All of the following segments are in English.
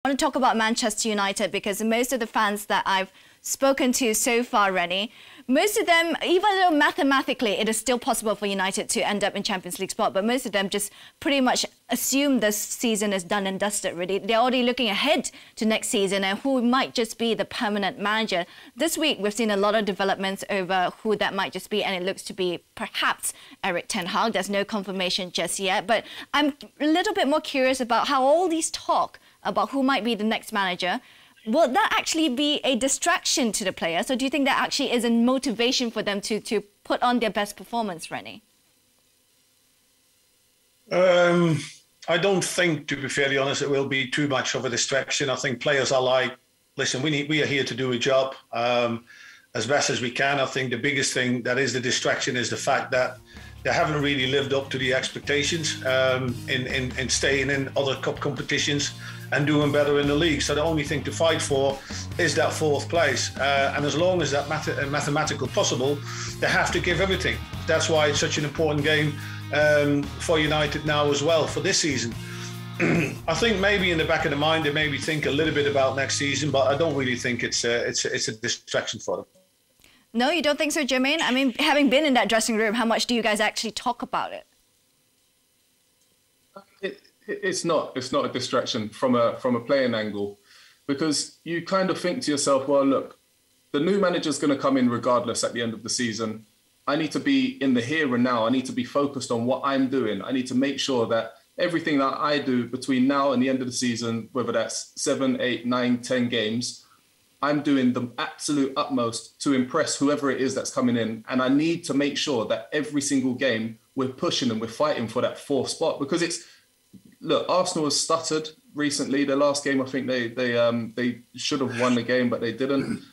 I want to talk about Manchester United because most of the fans that I've spoken to so far, Rennie, most of them, even though mathematically it is still possible for United to end up in Champions League spot, but most of them just pretty much assume this season is done and dusted, really. They're already looking ahead to next season and who might just be the permanent manager. This week, we've seen a lot of developments over who that might just be, and it looks to be perhaps Erik ten Hag. There's no confirmation just yet, but I'm a little bit more curious about how all these talk about who might be the next manager, will that actually be a distraction to the players? Or do you think that actually is a motivation for them to put on their best performance, Rennie? I don't think, to be fairly honest, it will be too much of a distraction. I think players are like, listen, we are here to do a job as best as we can. I think the biggest thing that is the distraction is the fact that they haven't really lived up to the expectations in staying in other cup competitions and doing better in the league. So the only thing to fight for is that fourth place. And as long as that mathematical possible, they have to give everything. That's why it's such an important game for United now as well for this season. I think maybe in the back of the mind, they maybe think a little bit about next season, but I don't really think it's a distraction for them. No, you don't think so, Jermaine? I mean, having been in that dressing room, how much do you guys actually talk about it? It's not a distraction from a playing angle, because you kind of think to yourself, well, look, the new manager's going to come in regardless at the end of the season. I need to be in the here and now. I need to be focused on what I'm doing. I need to make sure that everything that I do between now and the end of the season, whether that's 7, 8, 9, 10 games, I'm doing the absolute utmost to impress whoever it is that's coming in. And I need to make sure that every single game we're pushing and we're fighting for that fourth spot, because it's, look, Arsenal has stuttered recently. Their last game, I think they should have won the game, but they didn't.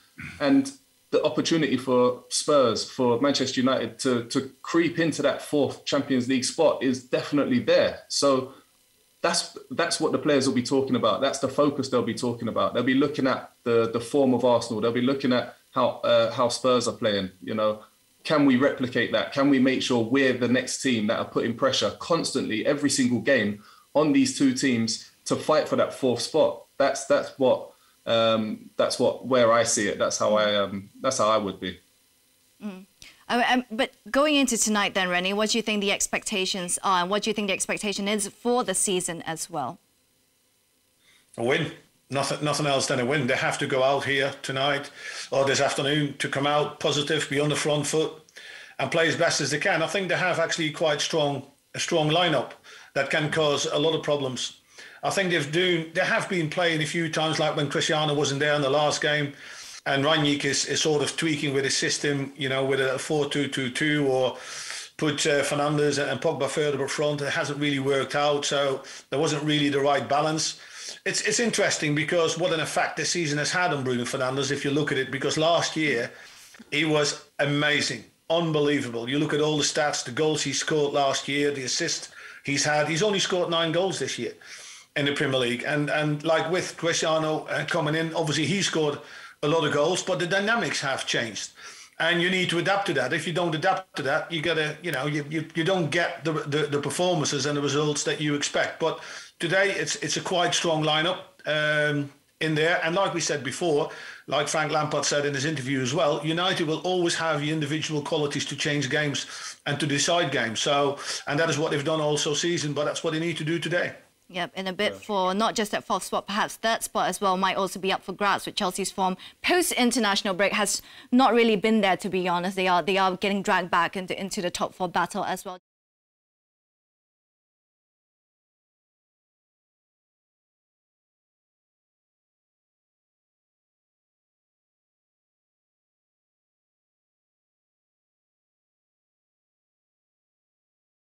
And the opportunity for Spurs, for Manchester United to creep into that fourth Champions League spot is definitely there. So that's what the players will be talking about. That's the focus they'll be talking about. They'll be looking at the form of Arsenal. They'll be looking at how Spurs are playing. You know, can we replicate that? Can we make sure we're the next team that are putting pressure constantly every single game on these two teams to fight for that fourth spot? That's where I see it. That's how I would be. But going into tonight then, Rennie, what do you think the expectations are, and what do you think the expectation is for the season as well? A win. Nothing else than a win. They have to go out here tonight or this afternoon to come out positive, be on the front foot and play as best as they can. I think they have actually quite a strong lineup that can cause a lot of problems. I think they have been playing a few times, like when Cristiano wasn't there in the last game, and Rangnick is sort of tweaking with his system, you know, with a 4-2-2-2 or put Fernandes and Pogba further up front. It hasn't really worked out, so there wasn't really the right balance. It's interesting because what an effect this season has had on Bruno Fernandes, if you look at it, because last year he was amazing, unbelievable. You look at all the stats, the goals he scored last year, the assists he's had. He's only scored 9 goals this year in the Premier League. And like with Cristiano coming in, obviously he scored a lot of goals, but the dynamics have changed. And you need to adapt to that. If you don't adapt to that, you gotta, you know, you don't get the performances and the results that you expect. But today it's a quite strong lineup in there. And like we said before, like Frank Lampard said in his interview as well, United will always have the individual qualities to change games and to decide games. So, and that is what they've done also season, but that's what they need to do today. Yep, in a bit for not just that fourth spot, perhaps third spot as well might also be up for grabs, with Chelsea's form post-international break has not really been there, to be honest. They are getting dragged back into the top 4 battle as well.